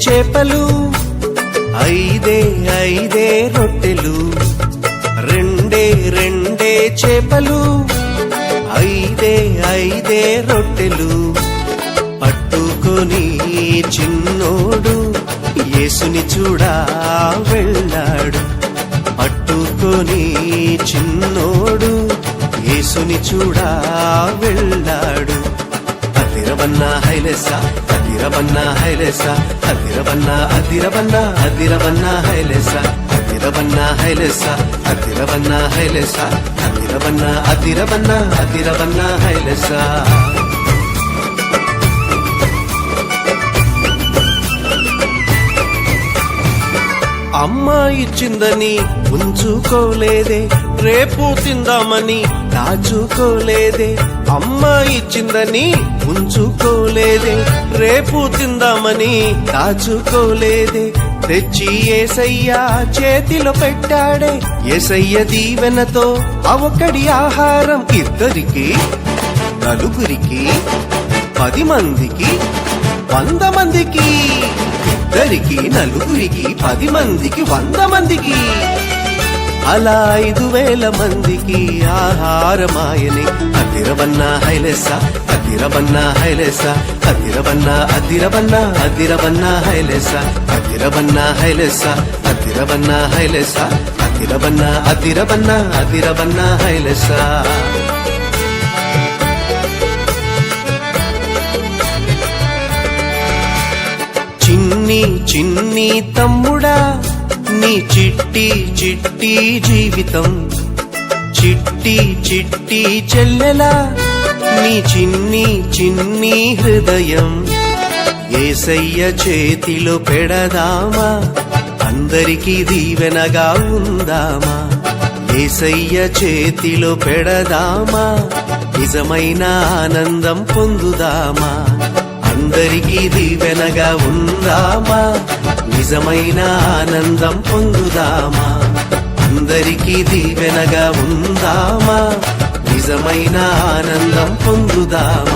చేపలు, ఐదే రొట్టెలు. రెండే చేపలు, ఐదే రొట్టెలు. పట్టుకొని చిన్నోడు యేసుని చూడా వెళ్ళాడు. పట్టుకొని చిన్నోడు యేసుని చూడా వెళ్ళాడు. అదిరవన్నా హైలెసా, అదిరవన్నా హైలెసా, అదిరవన్నా అదిరవన్నా అదిరవన్నా హైలెసా, అదిరవన్నా హైలెసా, అదిరవన్నా హైలెసా, అదిరవన్నా అదిరవన్నా అదిరవన్నా హైలెసా. అమ్మ ఇచ్చిందని ఉంచుకోలేదే, రేపు తిందామని దాచుకోలేదే. అమ్మ ఇచ్చిందని ఉంచుకోలేదే, రేపు తిందామని దాచుకోలేదే. తెచ్చి యేసయ్య చేతిలో పెట్టాడే. యేసయ్య దీవెనతో అవకడి ఆహారం ఇద్దరికి, నలుగురికి, 10 మందికి, 100 మందికి. ఇద్దరికి, నలుగురికి, 10 మందికి, 100 మందికి. అలా 5,000 మందికి ఆహారమాయని. అదిరవన్నా హైలెసా, అదిరవన్నా హైలెసా, అదిరవన్నా అదిరవన్నా అదిరవన్నా హైలెసా, అదిరవన్నా హైలెసా, అదిరవన్నా హైలెసా, అదిరవన్నా అదిరవన్నా అదిరవన్నా హైలెసా. చిన్ని తమ్ముడా, నీ చిట్టి జీవితం. చిట్టి చెల్లెలా, నీ చిన్ని హృదయం. యేసయ్య చేతిలో పెడదామా, అందరికీ దీవెనగా ఉందామా. యేసయ్య చేతిలో పెడదామా, నిజమైన ఆనందం పొందుదామా. అందరికీ దీవెనగా ఉందామా, నిజమైన ఆనందం పొందుదామా. అందరికీ దీవెనగా ఉందామా, నిజమైన ఆనందం పొందుదామా.